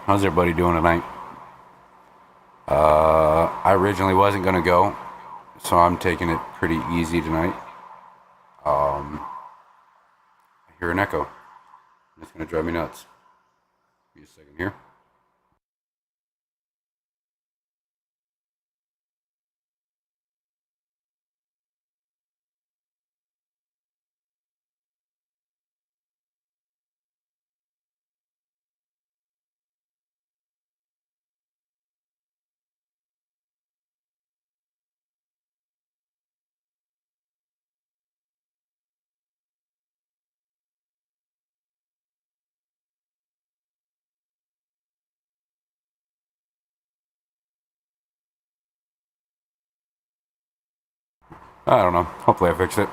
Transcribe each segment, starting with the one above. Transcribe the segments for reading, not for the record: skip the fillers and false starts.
How's everybody doing tonight? I originally wasn't gonna go, so I'm taking it pretty easy tonight. I hear an echo. It's gonna drive me nuts. Give me a second here. I don't know. Hopefully I fix it.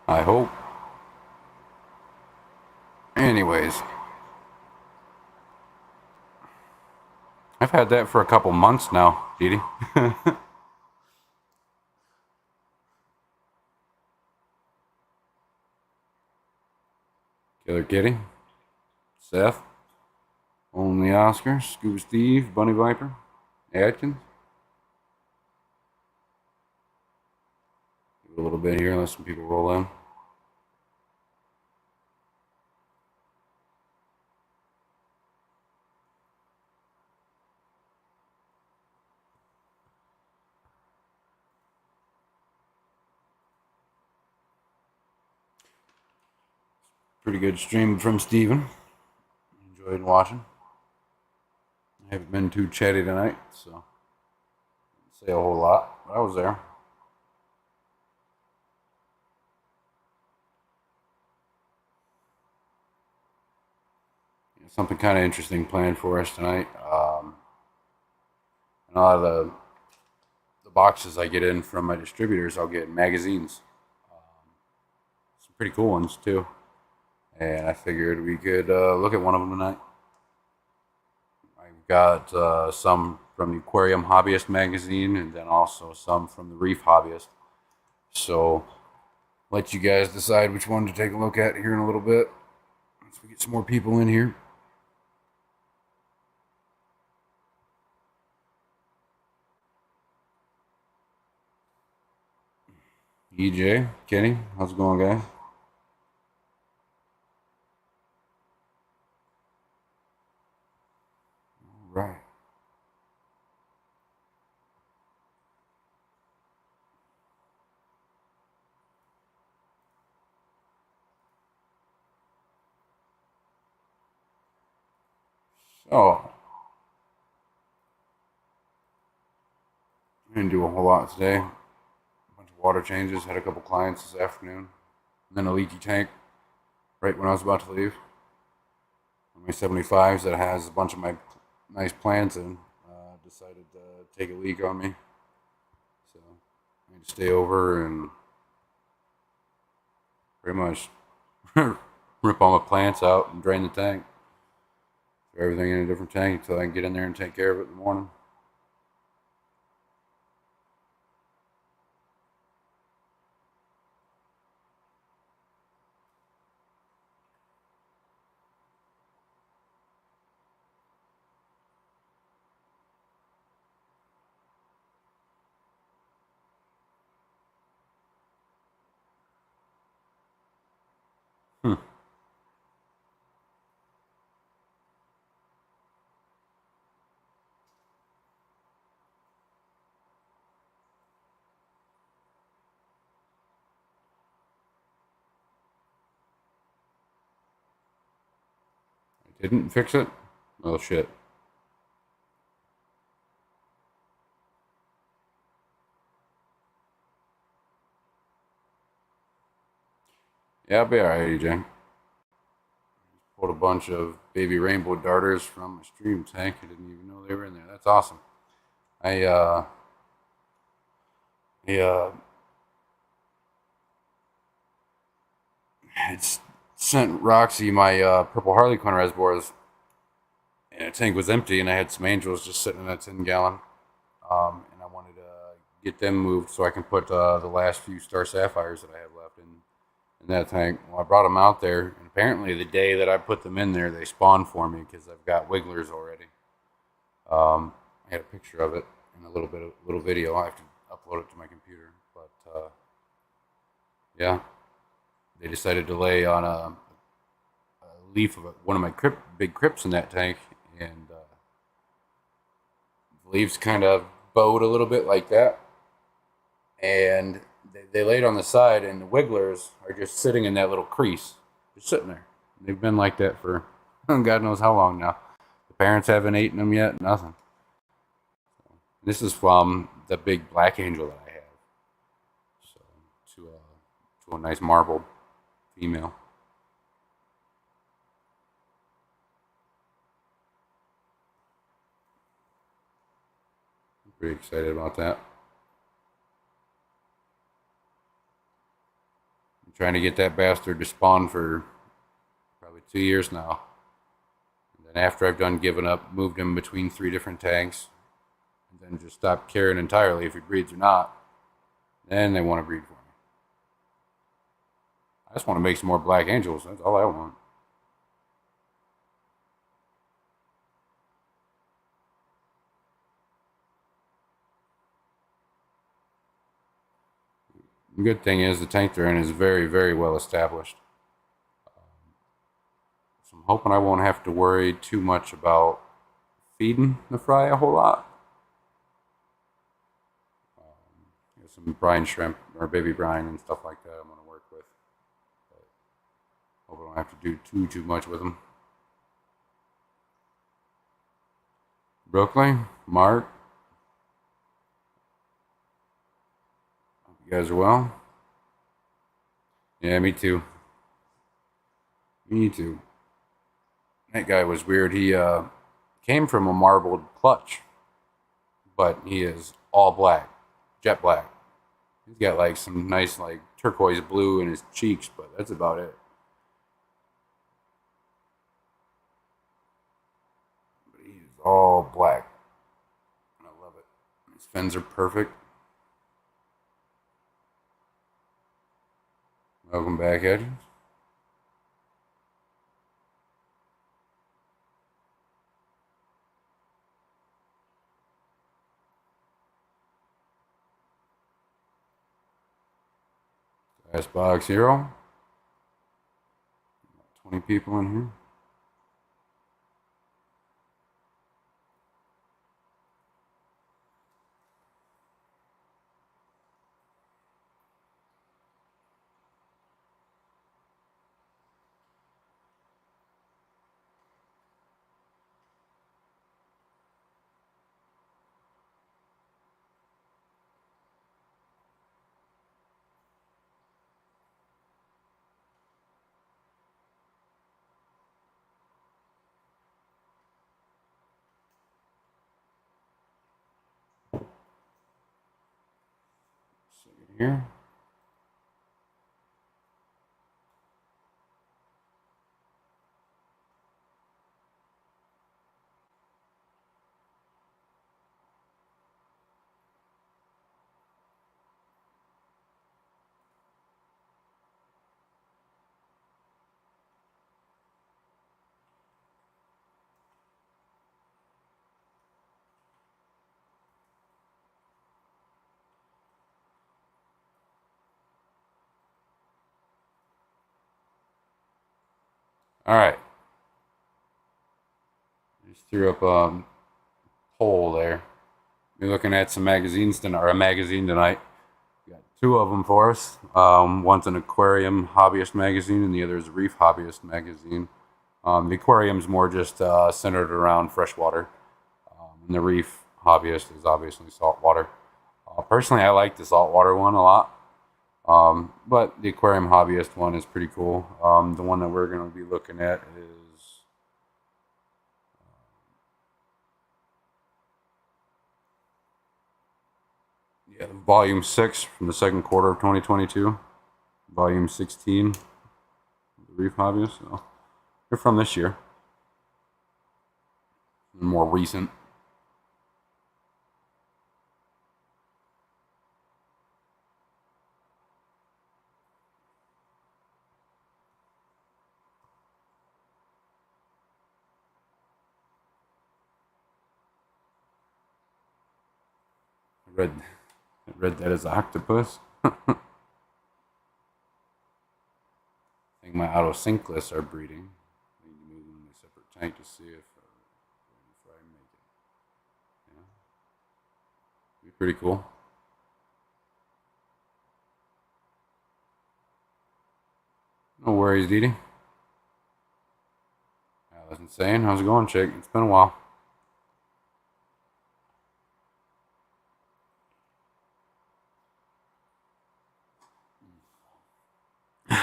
I hope. Anyways, I've had that for a couple months now, Dee Dee. Killer Kitty, Seth, Only Oscar, Scuba Steve, Bunny Viper, Adkins. Give it a little bit here, let some people roll in. Pretty good stream from Steven. Enjoyed watching. I haven't been too chatty tonight, so didn't say a whole lot, but I was there. Something kind of interesting planned for us tonight. And a lot of the boxes I get in from my distributors, I'll get magazines. Some pretty cool ones too. And I figured we could look at one of them tonight. I've got some from the Aquarium Hobbyist magazine, and then also some from the Reef Hobbyist. So let you guys decide which one to take a look at here in a little bit. Once we get some more people in here. EJ, Kenny, how's it going, guys? All right. So, I didn't do a whole lot today. A bunch of water changes. Had a couple clients this afternoon. And then a leaky tank right when I was about to leave. My 75s that has a bunch of my nice plants in decided to take a leak on me. So I had to stay over and pretty much rip all my plants out and drain the tank. Throw everything in a different tank until I can get in there and take care of it in the morning. Hmm. I didn't fix it? Oh shit. Yeah, I'll be alright, AJ. Pulled a bunch of baby rainbow darters from a stream tank. I didn't even know they were in there. That's awesome. I uh, I had sent Roxy my purple Harlequin reservoirs, and the tank was empty, and I had some angels just sitting in a 10 gallon. And I wanted to get them moved so I can put the last few star sapphires that I have left in in that tank. Well, I brought them out there, and apparently the day that I put them in there, they spawned for me because I've got wigglers already. I had a picture of it and little video. I have to upload it to my computer, but yeah, they decided to lay on a leaf of one of my big crypts in that tank, and the leaves kind of bowed a little bit like that, and they laid on the side, and the wigglers are just sitting in that little crease, just sitting there. They've been like that for God knows how long now. The parents haven't eaten them yet, nothing. This is from the big black angel that I have. So to a nice marbled female. I'm pretty excited about that. I'm trying to get that bastard to spawn for probably 2 years now. And then after I've done giving up, moved him between 3 different tanks, and then just stopped caring entirely if he breeds or not, then they want to breed for me. I just want to make some more black angels. That's all I want. The good thing is the tank they're in is very, very well established. So I'm hoping I won't have to worry too much about feeding the fry a whole lot. Some brine shrimp or baby brine and stuff like that I'm going to work with. But hope I don't have to do too much with them. Brooklyn, Mark, hope you guys are well. Yeah, me too. Me too. That guy was weird. He came from a marbled clutch, but he is all black, jet black. He's got like some nice like turquoise blue in his cheeks, but that's about it. But he's all black. I love it. His fins are perfect. Welcome back, Edges. Last box hero. 20 people in here. Here. All right. Just threw up a poll there. We're looking at some magazines tonight, or a magazine tonight. We got 2 of them for us. One's an aquarium hobbyist magazine, and the other is a reef hobbyist magazine. The aquarium's more just centered around freshwater, and the reef hobbyist is obviously saltwater. Personally, I like the saltwater one a lot, but the aquarium hobbyist one is pretty cool. The one that we're going to be looking at is volume 6 from the second quarter of 2022, volume 16, the reef hobbyist. So they're from this year, more recent. read, I read that as octopus. I think my autosynclists are breeding. I need to move them in a separate tank to see if I make it. Yeah, be pretty cool. No worries, Dee Dee. That's insane. How's it going, chick? It's been a while.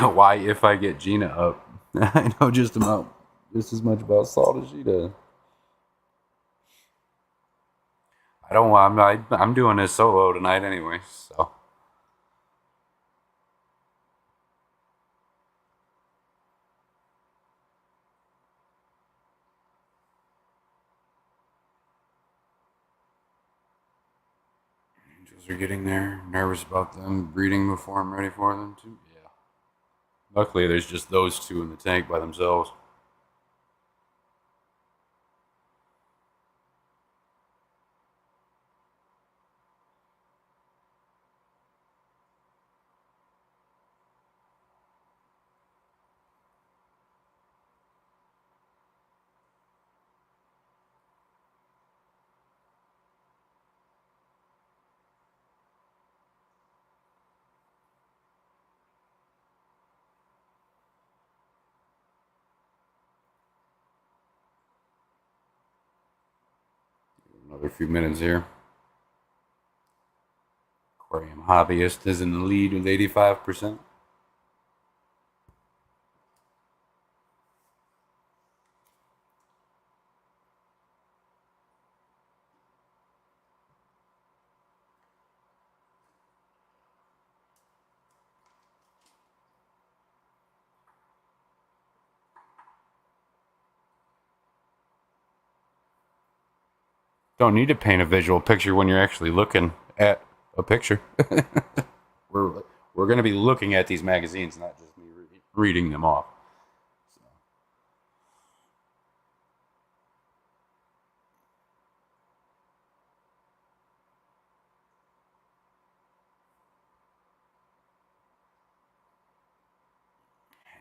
Why, if I get Gina up? I know just as much about salt as she does. I don't. I'm doing this solo tonight anyway. So angels are getting there. Nervous about them breeding before I'm ready for them too. Yeah. Luckily, there's just those two in the tank by themselves. Another few minutes here. Aquarium hobbyist is in the lead with 85%. Don't need to paint a visual picture when you're actually looking at a picture. we're we're going to be looking at these magazines, not just me reading them off. So.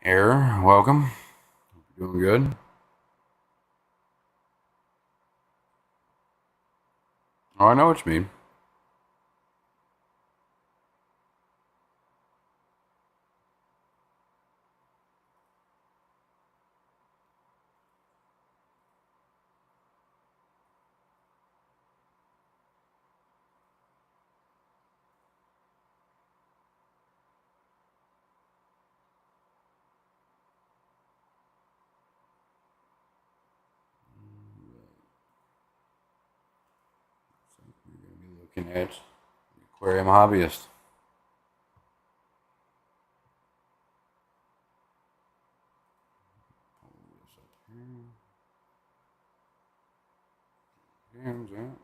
Error, welcome. Doing good. Oh, I know what you mean. So we're going to be looking at the aquarium hobbyist. Hands out.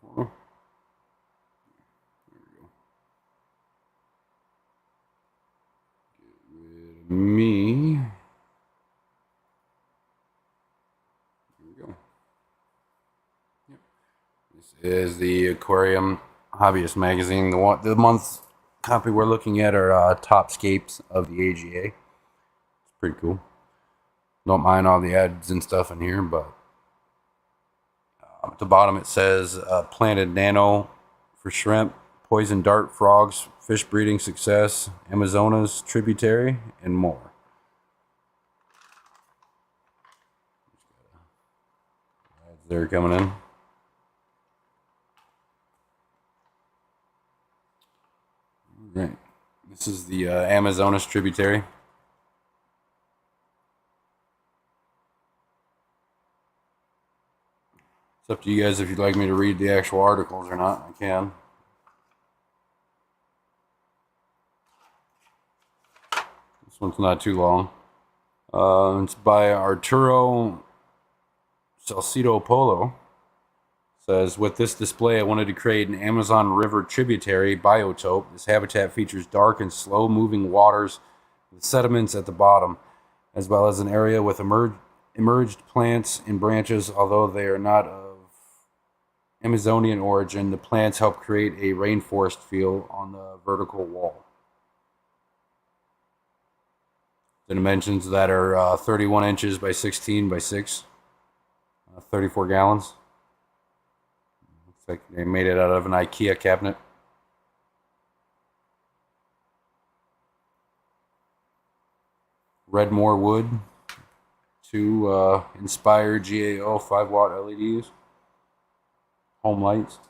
There we go. Get rid of me. There we go. Yep. This is the Aquarium Hobbyist magazine. The month copy we're looking at are top scapes of the AGA. It's pretty cool. Don't mind all the ads and stuff in here, but at the bottom it says planted nano for shrimp, poison dart frogs, fish breeding success, Amazonas tributary, and more. Ads there coming in. All right. This is the Amazonas tributary. It's up to you guys if you'd like me to read the actual articles or not. I can. This one's not too long. It's by Arturo Salcido Polo. Says, with this display, I wanted to create an Amazon River tributary biotope. This habitat features dark and slow-moving waters with sediments at the bottom, as well as an area with emerged plants and branches, although they are not of Amazonian origin. The plants help create a rainforest feel on the vertical wall. The dimensions that are 31 inches by 16 by 6, 34 gallons. Looks like they made it out of an IKEA cabinet. Redmore wood. Two Inspire GAO 5-watt LEDs. Home lights.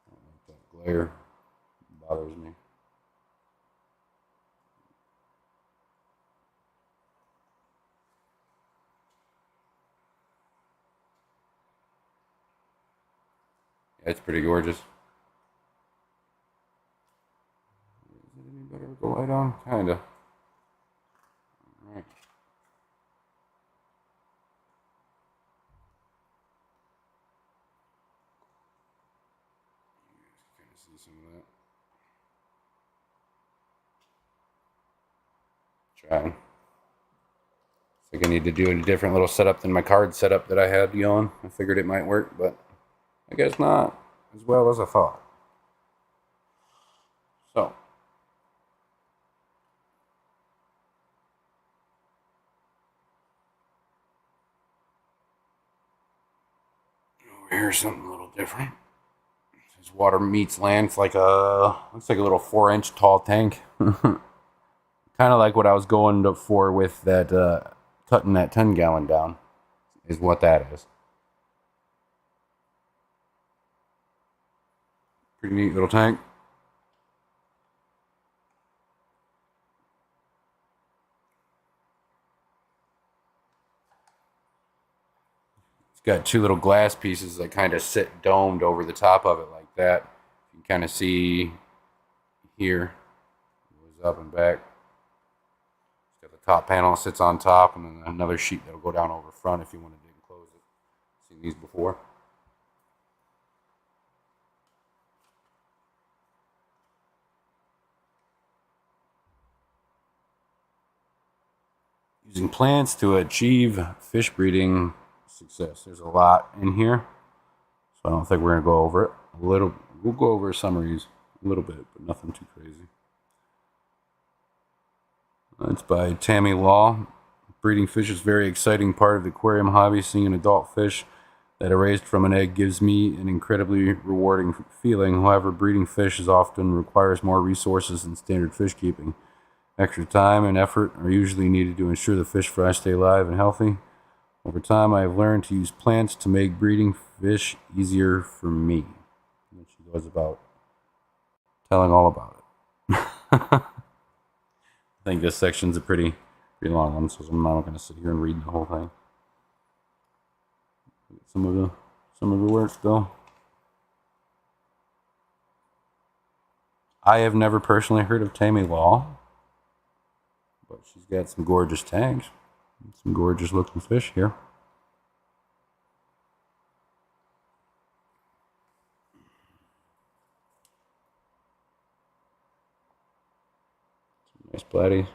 I don't like that glare. It bothers me. Yeah, it's pretty gorgeous. Is it any better with the light on? Kinda. Alright. Kind of see some of that. Trying. I think I need to do a different little setup than my card setup that I had going. I figured it might work, but I guess not as well as I thought. So, over here's something a little different. This water meets land. It's like looks like a little 4-inch tall tank. Kind of like what I was going for with that, cutting that 10-gallon down, is what that is. Pretty neat little tank. It's got two little glass pieces that kind of sit domed over the top of it like that. You can kind of see here. It goes up and back. It's got the top panel sits on top, and then another sheet that'll go down over front if you want to dig and close it. Seen these before. Using plants to achieve fish breeding success. There's a lot in here, so I don't think we're gonna go over it. We'll go over summaries a little bit, but nothing too crazy. It's by Tammy Law. Breeding fish is a very exciting part of the aquarium hobby. Seeing an adult fish that are raised from an egg gives me an incredibly rewarding feeling. However, breeding fish often requires more resources than standard fish keeping. Extra time and effort are usually needed to ensure the fish fry stay alive and healthy. Over time, I have learned to use plants to make breeding fish easier for me. And she goes about telling all about it. I think this section's a pretty long one, so I'm not going to sit here and read the whole thing. Some of the work still. I have never personally heard of Tammy Law, but she's got some gorgeous tanks. Some gorgeous looking fish here. Some nice platies.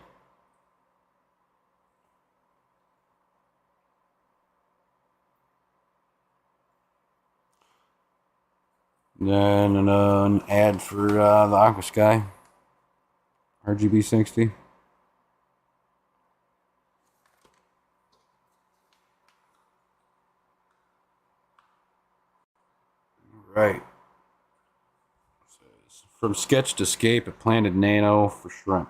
Then an ad for the Aqua Sky RGB 60. Right. From sketch to scape, a planted nano for shrimp.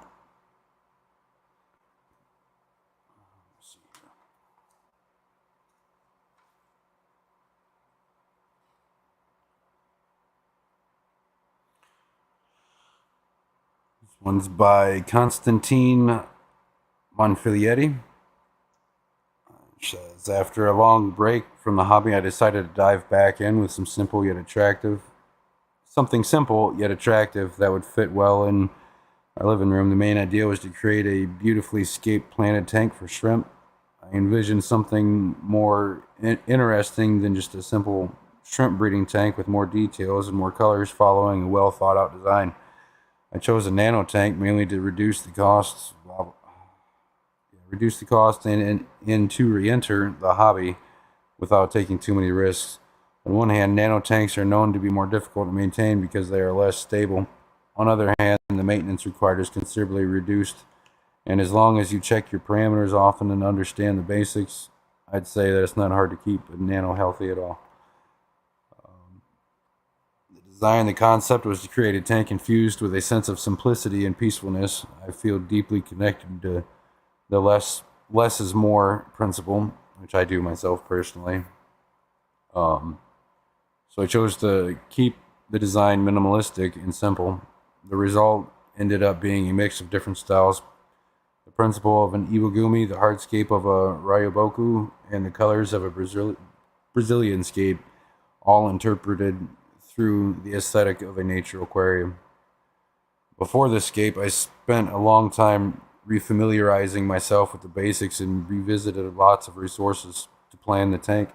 This one's by Constantine Monfilieri. Says, after a long break from the hobby, I decided to dive back in with something simple yet attractive that would fit well in our living room. The main idea was to create a beautifully scaped planted tank for shrimp. I envisioned something more interesting than just a simple shrimp breeding tank with more details and more colors following a well thought out design. I chose a nano tank mainly to reduce the costs reduce the cost and to re-enter the hobby without taking too many risks. On one hand, nano tanks are known to be more difficult to maintain because they are less stable. On the other hand, the maintenance required is considerably reduced, and as long as you check your parameters often and understand the basics, I'd say that it's not hard to keep a nano healthy at all. The concept was to create a tank infused with a sense of simplicity and peacefulness. I feel deeply connected to the less is more principle, which I do myself personally. Um, so I chose to keep the design minimalistic and simple. The result ended up being a mix of different styles. The principle of an iwagumi, the hardscape of a ryoboku, and the colors of a Brazilian scape, all interpreted through the aesthetic of a nature aquarium. Before this scape, I spent a long time refamiliarizing myself with the basics and revisited lots of resources to plan the tank.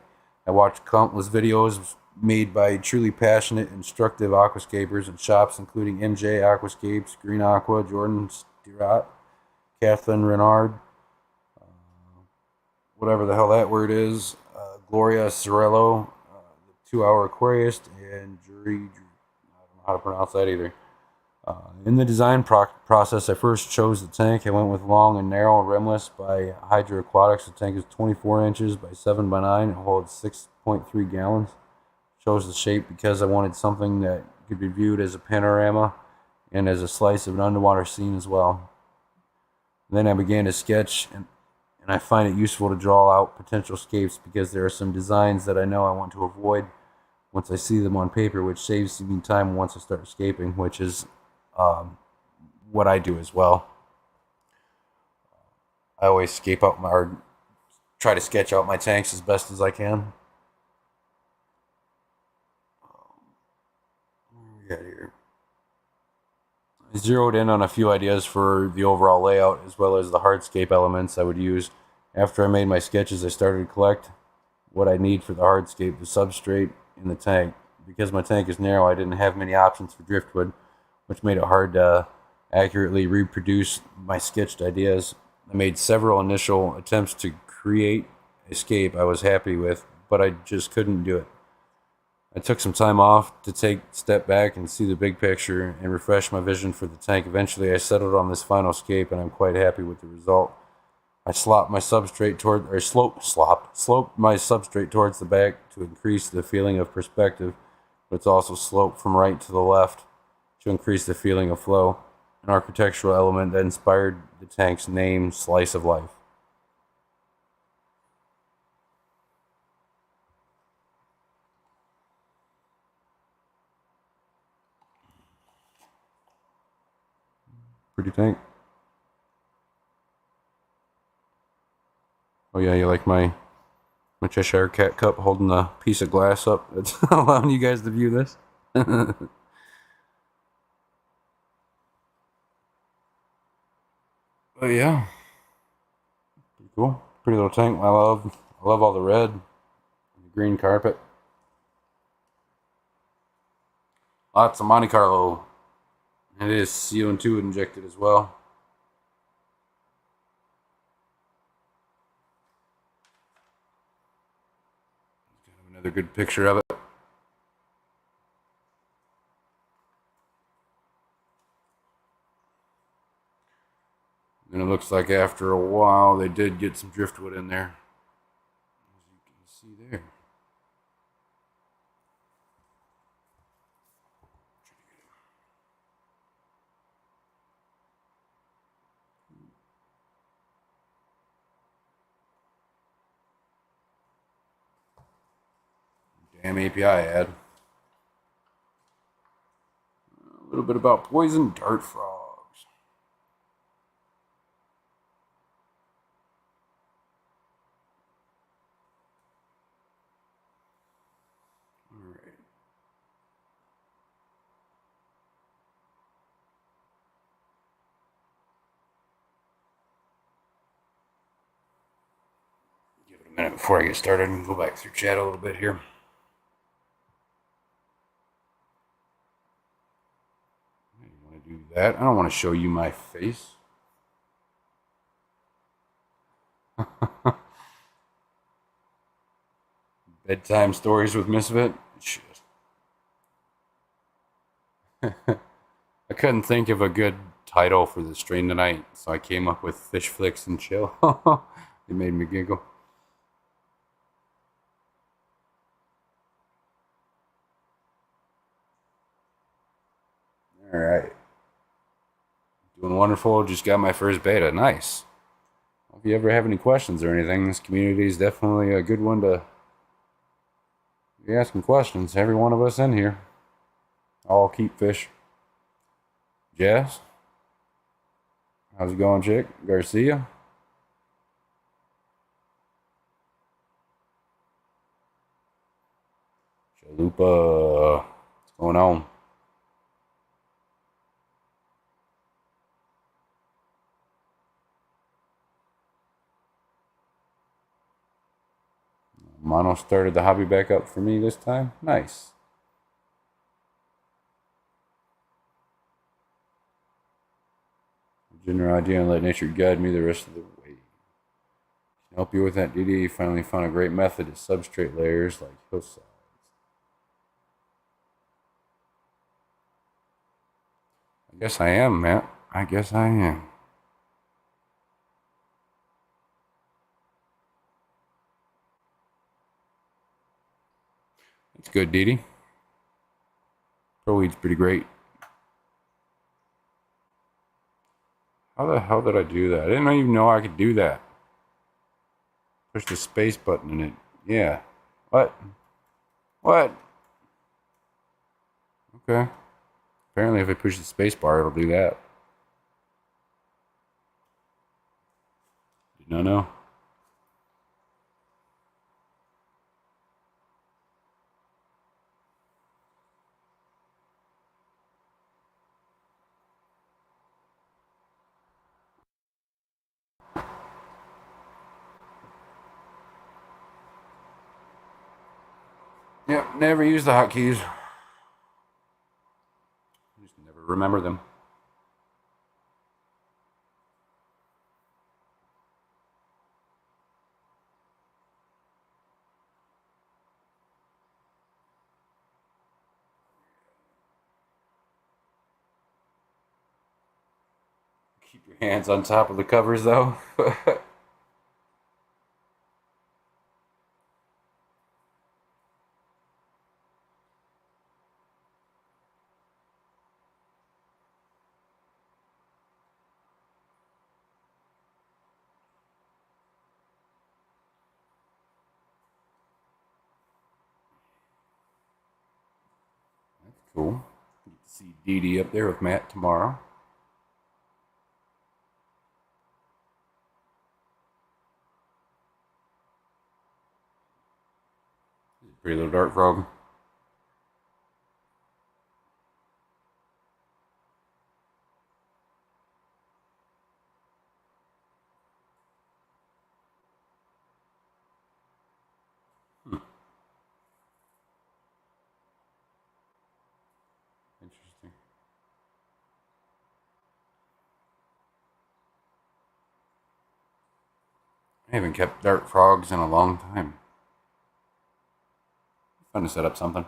I watched countless videos made by truly passionate, instructive aquascapers and shops, including MJ Aquascapes, Green Aqua, Jordan Stirat, Kathleen Renard, whatever the hell that word is, Gloria Sorello, the 2 Hour Aquarist, and Jury. I don't know how to pronounce that either. In the design process, I first chose the tank. I went with long and narrow rimless by Hydro Aquatics. The tank is 24 inches by 7 by 9 and holds 6.3 gallons. Chose the shape because I wanted something that could be viewed as a panorama and as a slice of an underwater scene as well. Then I began to sketch, and I find it useful to draw out potential scapes because there are some designs that I know I want to avoid once I see them on paper, which saves me time once I start scaping, which is what I do as well. I always scape out or try to sketch out my tanks as best as I can. What we got here? I zeroed in on a few ideas for the overall layout as well as the hardscape elements I would use. After I made my sketches, I started to collect what I need for the hardscape, the substrate, and the tank. Because my tank is narrow, I didn't have many options for driftwood, which made it hard to accurately reproduce my sketched ideas. I made several initial attempts to create a scape I was happy with, but I just couldn't do it. I took some time off to take a step back and see the big picture and refresh my vision for the tank. Eventually, I settled on this final scape, and I'm quite happy with the result. I sloped my substrate sloped my substrate towards the back to increase the feeling of perspective, but it's also sloped from right to the left to increase the feeling of flow, an architectural element that inspired the tank's name, Slice of Life. Pretty tank. Oh yeah, you like my Cheshire Cat cup holding a piece of glass up that's allowing you guys to view this? But yeah, pretty cool. Pretty little tank. I love all the red, the green carpet. Lots of Monte Carlo. And it is CO2 injected as well. Another good picture of it. And it looks like after a while they did get some driftwood in there. As you can see there. Damn API ad. A little bit about poison dart frogs. Alright. Give it a minute before I get started and go back through chat a little bit here. I want to do that. I don't want to show you my face. Bedtime stories with Misfit. Shit. I couldn't think of a good title for the stream tonight, so I came up with FishFlix and Chill. It made me giggle. All right. Doing wonderful. Just got my first beta. Nice. If you ever have any questions or anything, this community is definitely a good one to be asking questions. Every one of us in here. All keep fish. Jess? How's it going, chick? Garcia? Chalupa. What's going on? Mono started the hobby back up for me this time. Nice. General idea and let nature guide me the rest of the way. Can help you with that, DD. Finally found a great method to substrate layers like hillsides. I guess I am, Matt. I guess I am. It's good, DD. Pro weed's pretty great. How the hell did I do that? I didn't even know I could do that. Push the space button in it. Yeah. What? What? Okay. Apparently if I push the space bar, it'll do that. Did not know. Yep, never use the hotkeys. Just never remember them. Keep your hands on top of the covers, though. That's cool. Get to see Dee Dee up there with Matt tomorrow. Pretty little dart frog. Interesting. I haven't kept dart frogs in a long time. Fun to set up something.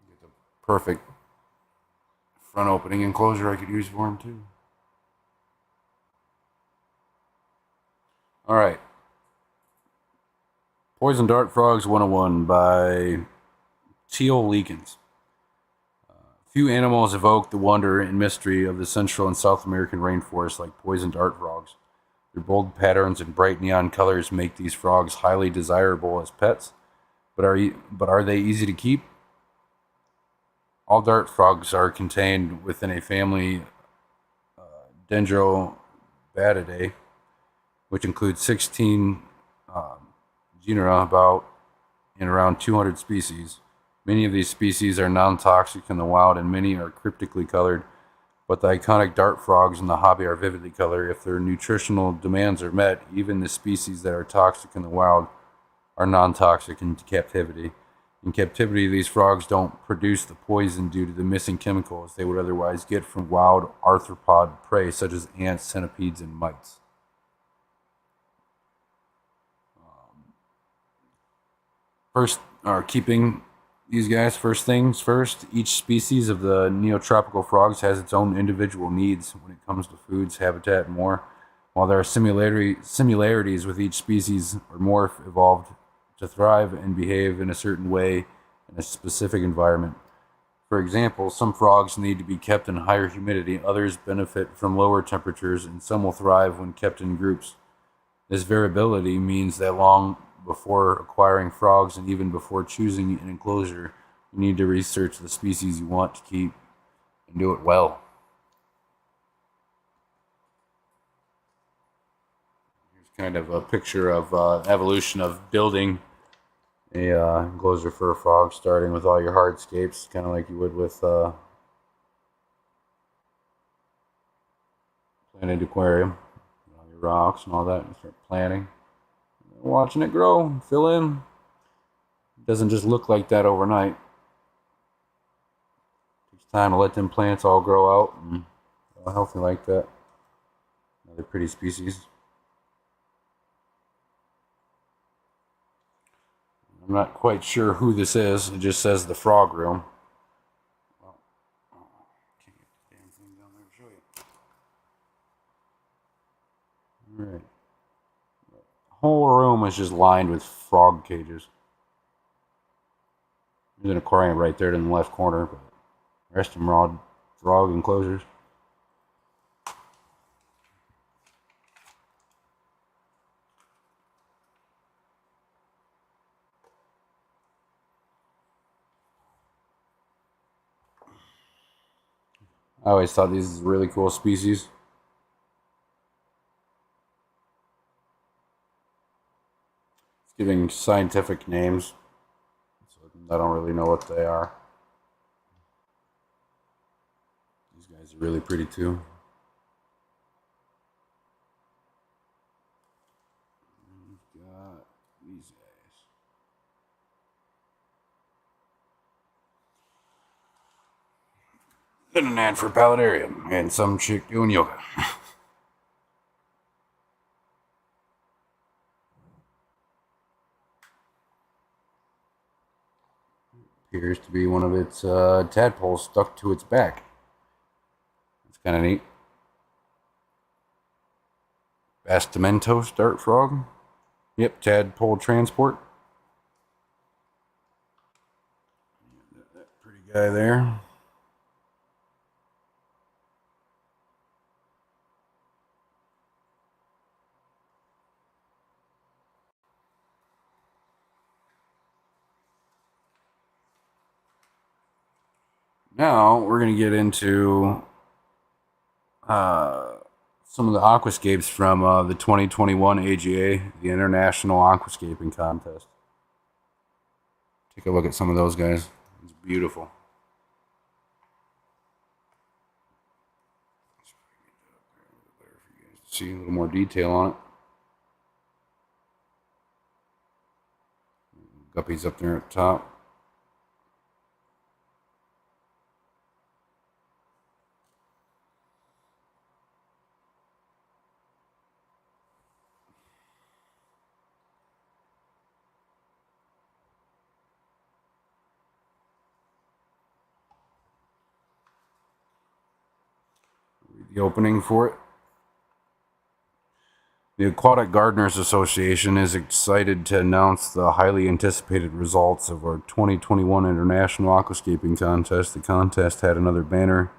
Get the perfect front opening enclosure I could use for him too. All right. Poison Dart Frogs 101 by Teal Leakins. Few animals evoke the wonder and mystery of the Central and South American rainforest like poison dart frogs. Their bold patterns and bright neon colors make these frogs highly desirable as pets. But are they easy to keep? All dart frogs are contained within a family Dendrobatidae, which includes 16 genera, about in around 200 species. Many of these species are non-toxic in the wild, and many are cryptically colored. But the iconic dart frogs in the hobby are vividly colored. If their nutritional demands are met, even the species that are toxic in the wild are non-toxic in captivity. In captivity, these frogs don't produce the poison due to the missing chemicals they would otherwise get from wild arthropod prey such as ants, centipedes, and mites. First, are keeping these guys first things first. Each species of the neotropical frogs has its own individual needs when it comes to foods, habitat, and more. While there are similarities with each species or morph evolved to thrive and behave in a certain way in a specific environment. For example, some frogs need to be kept in higher humidity, others benefit from lower temperatures, and some will thrive when kept in groups. This variability means that long before acquiring frogs and even before choosing an enclosure, you need to research the species you want to keep and do it well. Here's kind of a picture of evolution of building a enclosure for a frog, starting with all your hardscapes, kind of like you would with planted aquarium, all your rocks and all that, and start planting. Watching it grow, fill in. It doesn't just look like that overnight. It takes time to let them plants all grow out and healthy like that. Another pretty species. I'm not quite sure who this is. It just says the frog room. Well, can't get the damn thing down there to show you. All right. The whole room is just lined with frog cages. There's an aquarium right there in the left corner, but the rest of them are all frog enclosures. I always thought these is really cool species. It's giving scientific names, so I don't really know what they are. These guys are really pretty too. We've got these guys. Then an ad for Paludarium and some chick doing yoga. Appears to be one of its tadpoles stuck to its back. That's kind of neat. Bastimentos dart frog. Yep, tadpole transport. That pretty guy there. Now we're going to get into some of the aquascapes from the 2021 AGA, the International Aquascaping Contest. Take a look at some of those guys. It's beautiful. See a little more detail on it. Guppies up there at the top. The opening for it. The Aquatic Gardeners Association is excited to announce the highly anticipated results of our 2021 International Aquascaping Contest. The contest had another banner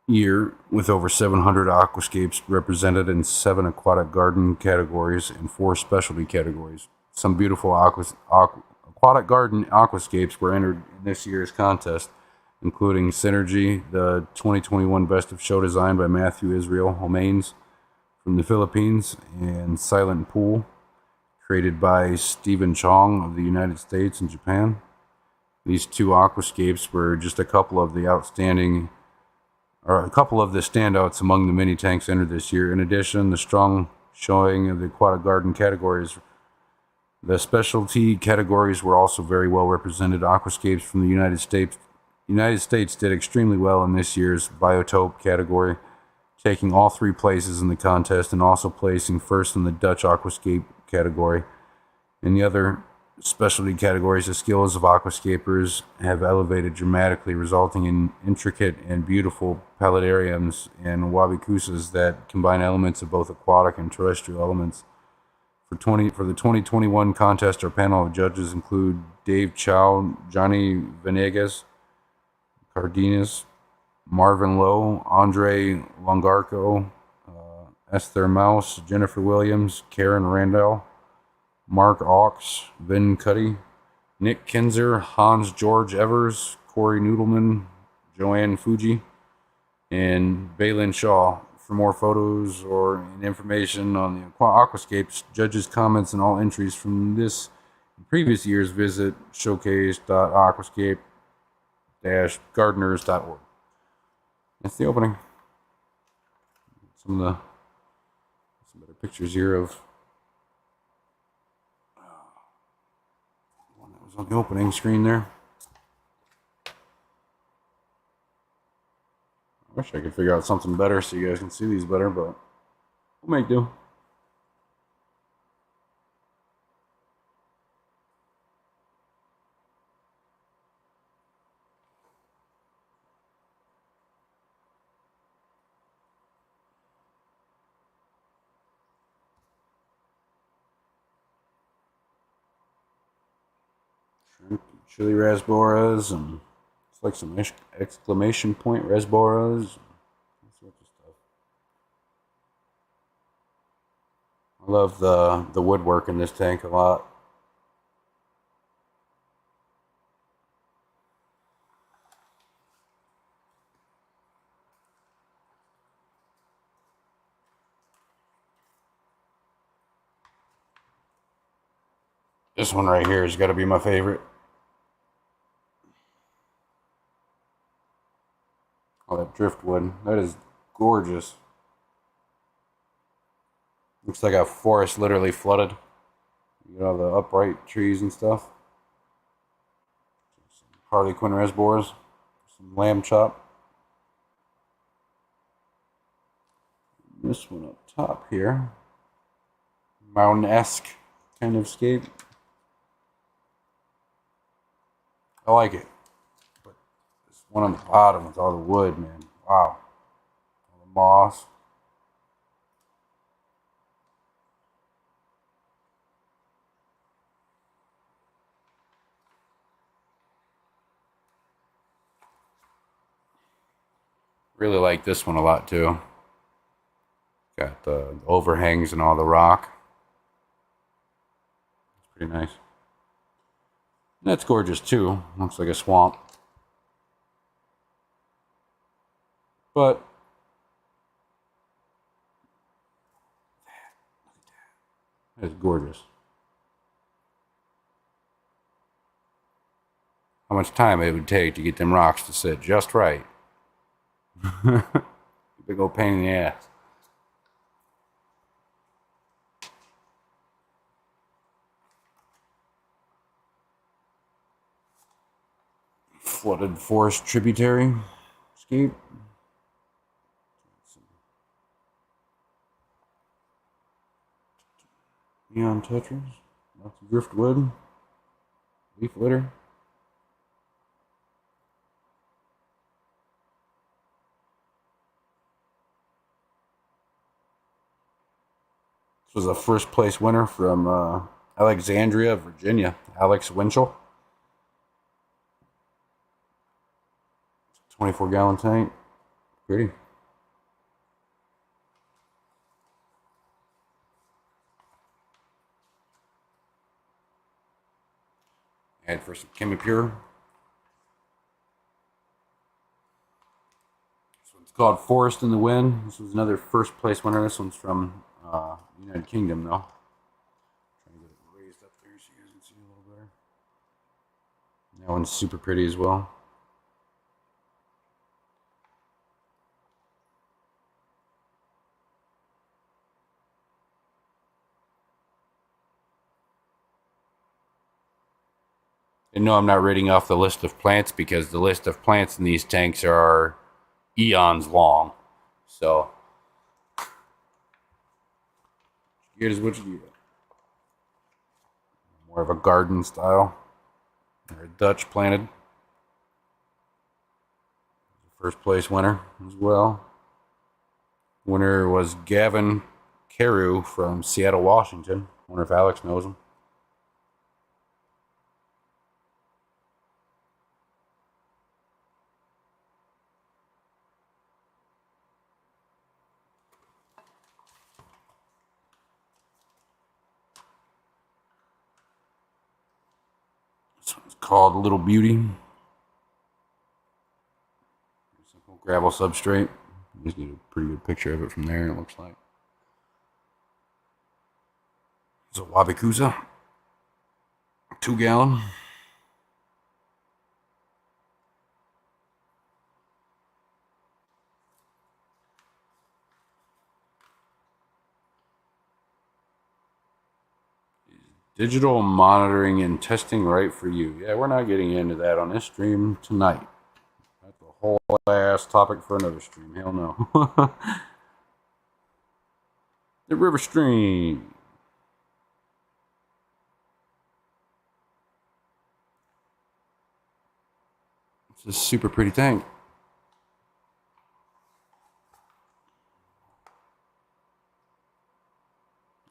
year with over 700 aquascapes represented in 7 aquatic garden categories and 4 specialty categories. Some beautiful aquatic garden aquascapes were entered in this year's contest, including Synergy, the 2021 Best of Show design by Matthew Israel Homanes from the Philippines, and Silent Pool, created by Stephen Chong of the United States and Japan. These 2 aquascapes were just a couple of the standouts among the mini tanks entered this year. In addition, the strong showing of the aquatic garden categories The specialty categories were also very well represented. Aquascapes from the United States did extremely well in this year's biotope category, taking all three places in the contest and also placing first in the Dutch aquascape category. In the other specialty categories, the skills of aquascapers have elevated dramatically, resulting in intricate and beautiful paludariums and wabikusas that combine elements of both aquatic and terrestrial elements. For the 2021 contest, our panel of judges include Dave Chow, Johnny Venegas, Cardenas, Marvin Lowe, Andre Longarco, Esther Mouse, Jennifer Williams, Karen Randall, Mark Auks, Vin Cuddy, Nick Kinzer, Hans George Evers, Corey Noodleman, Joanne Fuji, and Baylin Shaw. For more photos or information on the aquascapes, judges' comments, and all entries from this and previous years, visit showcase.aquascape-gardeners.org. That's the opening. Some better pictures here of one that was on the opening screen there. I wish I could figure out something better so you guys can see these better, but we'll make do. Shrimp, chili rasboras, and it's like some exclamation point rasboras. All sorts of stuff. I love the woodwork in this tank a lot. This one right here has got to be my favorite. Oh, that driftwood. That is gorgeous. Looks like a forest literally flooded. You know, the upright trees and stuff. Some Harley Quinn rasboras. Some lamb chop. This one up top here. Mountain-esque kind of scape. I like it. But this one on the bottom with all the wood, man. Wow. All the moss. Really like this one a lot too. Got the overhangs and all the rock. It's pretty nice. And that's gorgeous too. Looks like a swamp. But it's gorgeous. How much time it would take to get them rocks to sit just right. Big old pain in the ass. Flooded forest tributary scape. Neon tetras. Lots of driftwood. Leaf litter. This was a first place winner from Alexandria, Virginia. Alex Winchell. 24-gallon tank. Pretty. Add for some Chemipure. This one's called Forest in the Wind. This was another first place winner. This one's from United Kingdom, though. Trying to get it raised up there so you guys can see a little better. That one's super pretty as well. And no, I'm not reading off the list of plants because the list of plants in these tanks are eons long. So, here's what you get. More of a garden style. They're Dutch planted. First place winner as well. Winner was Gavin Carew from Seattle, Washington. Wonder if Alex knows him. This one's called Little Beauty. Simple gravel substrate. You just need a pretty good picture of it from there, it looks like. It's a Wabikusa. 2-gallon. Digital monitoring and testing right for you. Yeah, we're not getting into that on this stream tonight. That's a whole ass topic for another stream. Hell no. The river stream. It's a super pretty tank.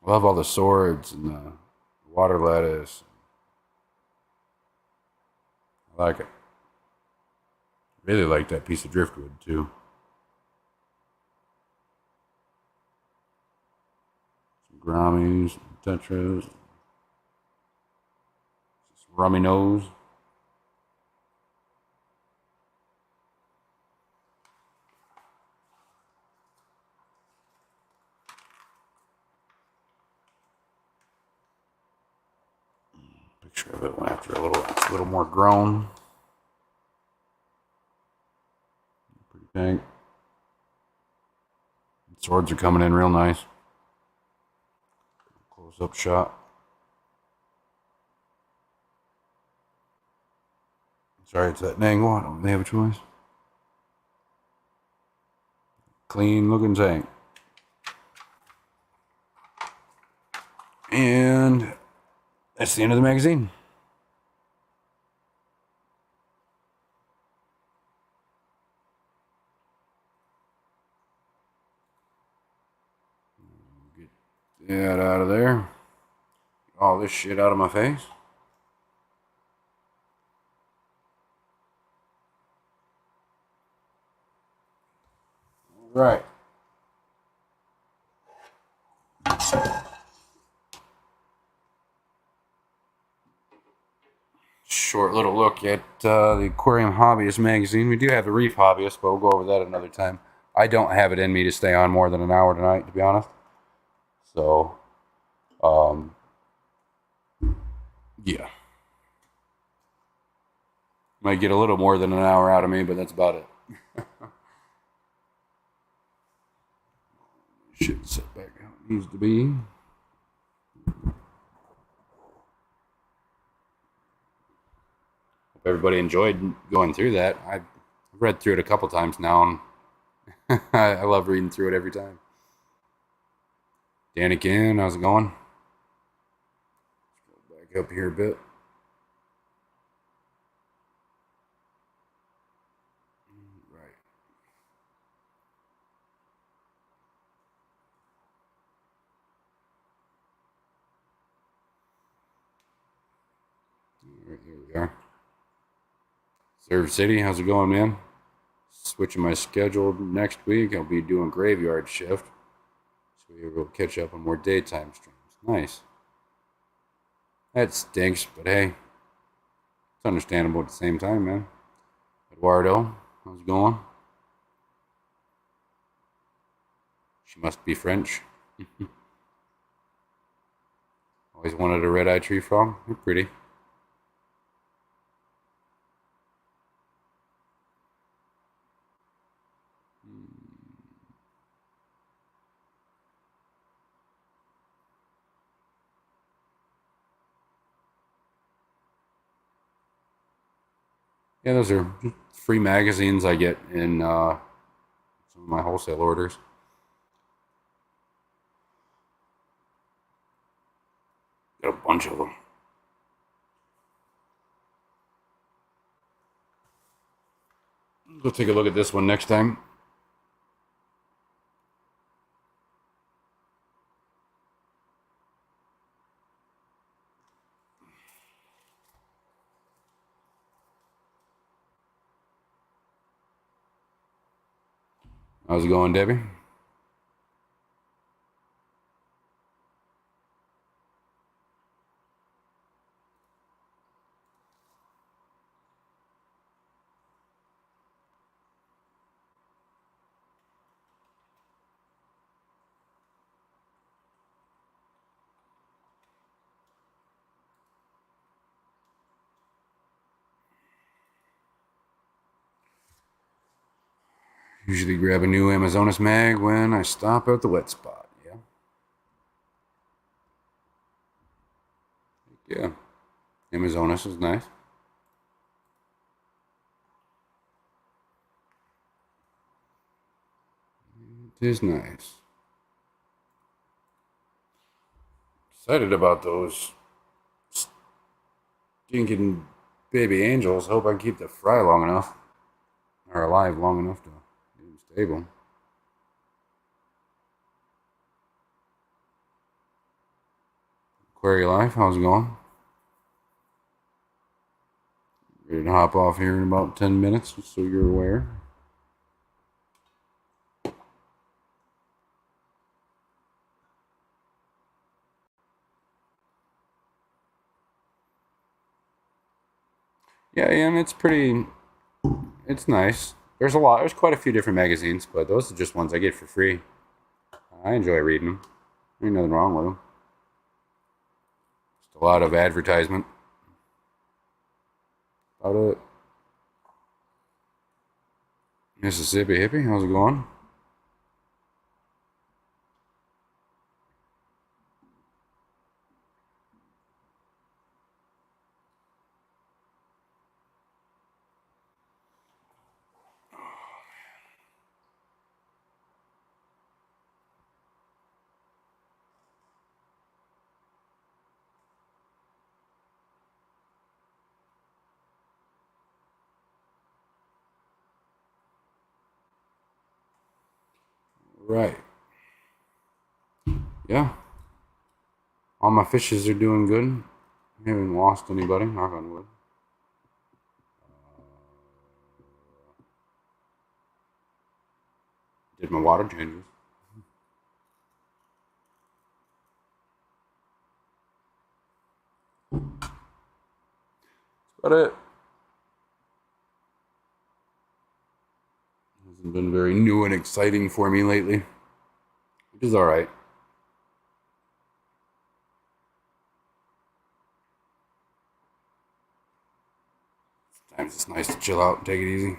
I love all the swords and the water lettuce. I like it. Really like that piece of driftwood too. Some Grammies, Tetras, rummy nose. Picture of it when after it's a little more grown. Pretty tank. Swords are coming in real nice. Close up shot. Sorry, it's at an angle. I don't really have a choice. Clean looking tank. And that's the end of the magazine. Get that out of there. All this shit out of my face. All right. Short little look at the Aquarium Hobbyist magazine. We do have the Reef Hobbyist, but we'll go over that another time. I don't have it in me to stay on more than an hour tonight, to be honest. So, yeah. Might get a little more than an hour out of me, but that's about it. Shit set back how it needs to be. Hope everybody enjoyed going through that. I've read through it a couple times now, and I love reading through it every time. Dan again, how's it going? Back up here a bit. Right. All right, here we are. Serve City, how's it going, man? Switching my schedule next week. I'll be doing graveyard shift, so we'll catch up on more daytime streams. Nice. That stinks, but hey, it's understandable at the same time, man. Eduardo, how's it going? She must be French. Always wanted a red-eye tree frog. They're pretty. Yeah, those are free magazines I get in some of my wholesale orders. Got a bunch of them. Go take a look at this one next time. How's it going, Debbie? Usually grab a new Amazonas mag when I stop at the wet spot. Yeah. Yeah. Amazonas is nice. It is nice. Excited about those stinking baby angels. Hope I can keep the fry long enough. Or alive long enough to get them stable. Query Life, how's it going? Ready to hop off here in about 10 minutes, just so you're aware. Yeah, and it's nice. There's quite a few different magazines, but those are just ones I get for free. I enjoy reading them. Ain't nothing wrong with them. Just a lot of advertisement. About it. Mississippi Hippie, how's it going? Right. Yeah. All my fishes are doing good. I haven't lost anybody, knock on wood. Did my water changes. That's about it. Hasn't been very new and exciting for me lately, which is alright. Sometimes it's nice to chill out and take it easy.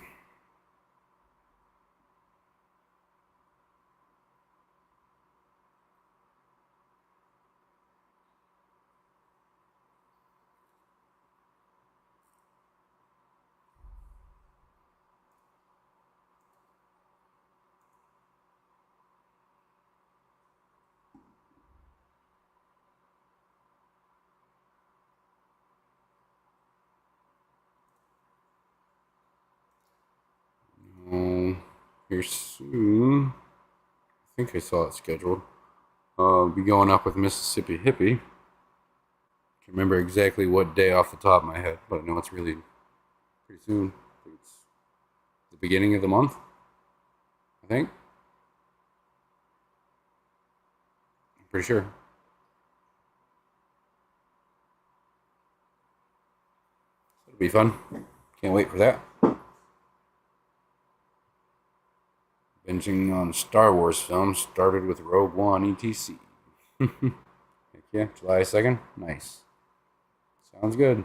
Here soon. I think I saw it scheduled. Be going up with Mississippi Hippie. Can't remember exactly what day off the top of my head, but I know it's really pretty soon. I think it's the beginning of the month, I think. I'm pretty sure. It'll be fun. Can't wait for that. Binging on Star Wars films started with Rogue One, etc. Heck yeah, July 2nd? Nice. Sounds good.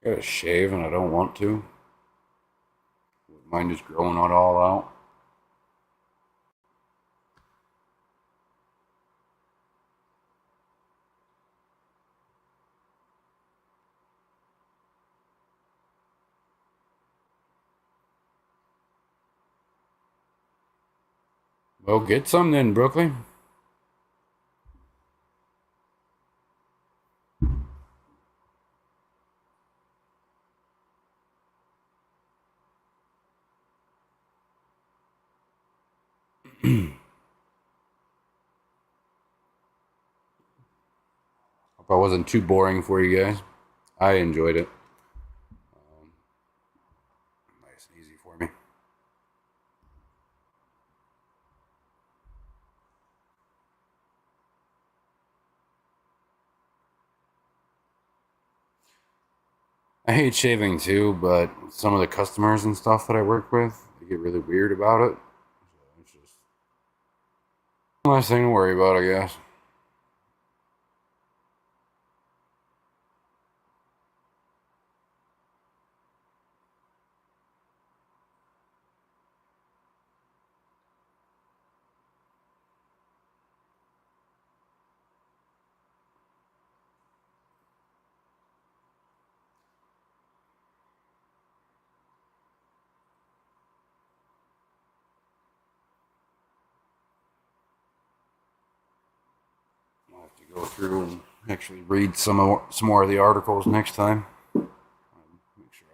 I gotta shave and I don't want to. Mine just growing it all out. Well, get some then, Brooklyn. Hope I wasn't too boring for you guys. I enjoyed it. Nice and easy for me. I hate shaving too, but some of the customers and stuff that I work with, they get really weird about it. So it's just one less thing to worry about, I guess. I'll have to go through and actually read some more of the articles next time. Make sure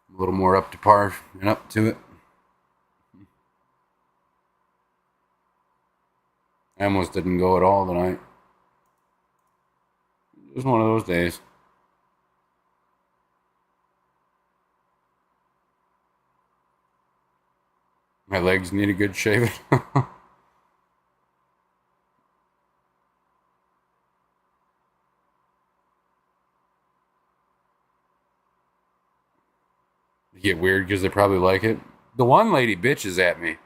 I'm a little more up to par and up to it. I almost didn't go at all tonight. It was one of those days. My legs need a good shaving. They get weird because they probably like it. The one lady bitches at me.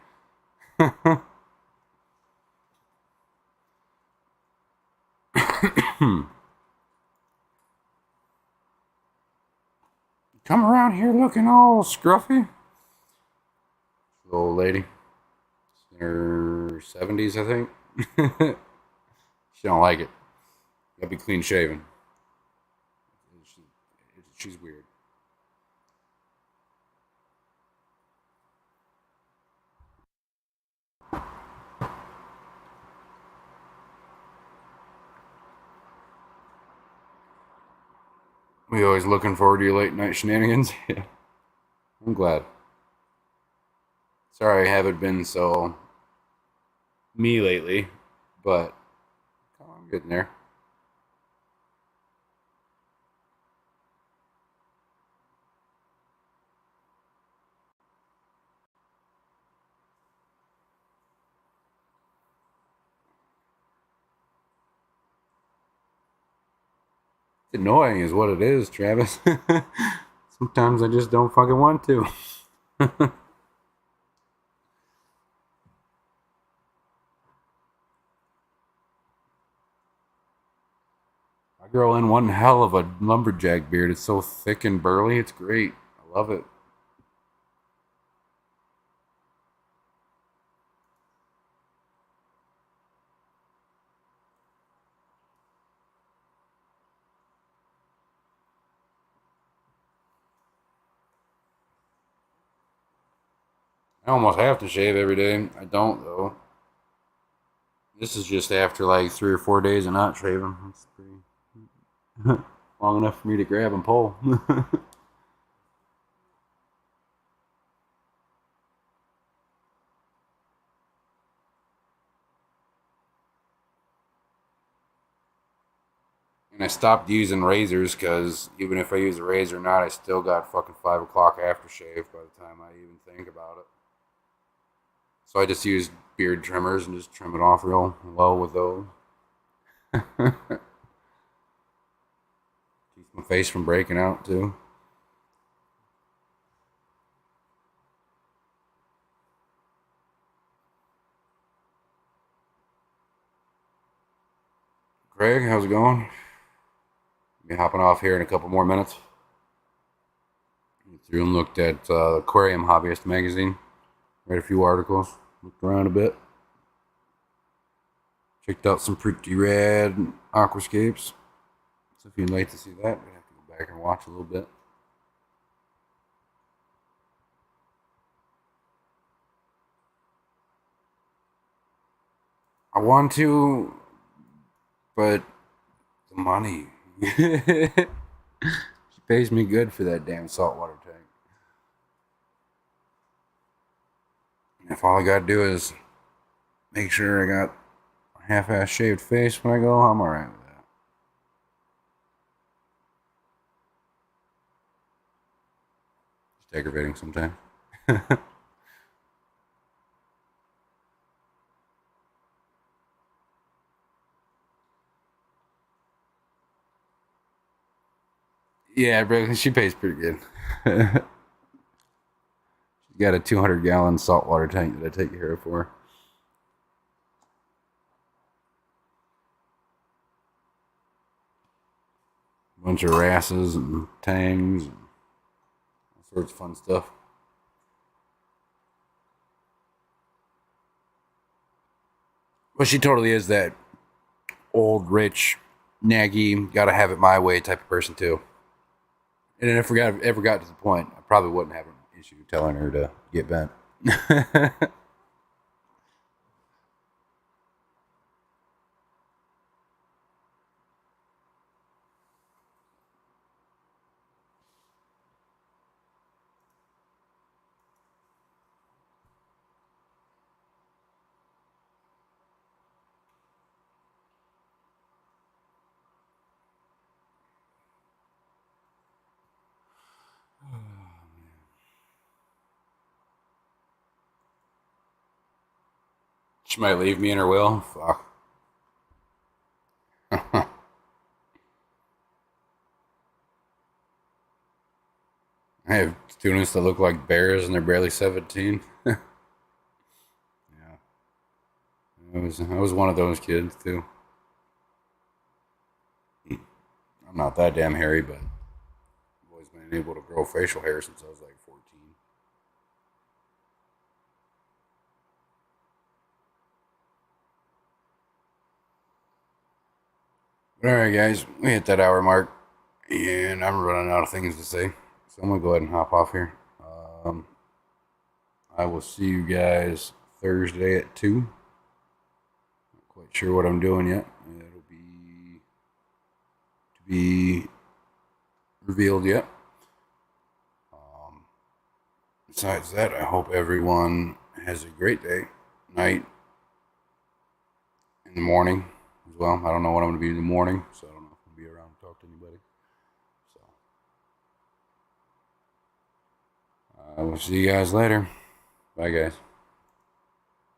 Come around here looking all scruffy. The old lady. In her 70s, I think. She don't like it. Gotta be clean shaven. She, she's weird. We always looking forward to your late night shenanigans. Yeah, I'm glad. Sorry I haven't been so me lately, but I'm getting there. It's annoying, is what it is, Travis. Sometimes I just don't fucking want to. My girl in one hell of a lumberjack beard. It's so thick and burly. It's great. I love it. I almost have to shave every day. I don't though. This is just after like 3 or 4 days of not shaving. It's pretty long enough for me to grab and pull. And I stopped using razors because even if I use a razor or not, I still got fucking 5 o'clock aftershave by the time I even think about it. So I just use beard trimmers and just trim it off real low with those. Keeps my face from breaking out too. Craig, how's it going? Be hopping off here in a couple more minutes. Went through and looked at Aquarium Hobbyist magazine. Read a few articles. Looked around a bit. Checked out some pretty rad aquascapes. So if you'd like to see that, we'd have to go back and watch a little bit. I want to, but the money. She pays me good for that damn saltwater tank. And if all I gotta do is make sure I got a half-ass shaved face when I go, I'm alright with that. It's aggravating sometimes. Yeah, bro, she pays pretty good. She's got a 200-gallon saltwater tank that I take care of for her. Bunch of wrasses and tangs and all sorts of fun stuff. But she totally is that old, rich, naggy, gotta have it my way type of person too. And if we ever got to the point, I probably wouldn't have an issue telling her to get bent. She might leave me in her will. Fuck. I have students that look like bears and they're barely 17. Yeah. I was one of those kids too. I'm not that damn hairy, but I've always been able to grow facial hair since I was like 14. But all right, guys, we hit that hour mark, and I'm running out of things to say, so I'm gonna go ahead and hop off here. Um, I will see you guys Thursday at 2. Not quite sure what I'm doing yet. It'll be to be revealed yet. Besides that, I hope everyone has a great day, night, in the morning as well. I don't know what I'm going to be in the morning, so I don't know if I'll be around to talk to anybody. So I will see you guys later. Bye, guys.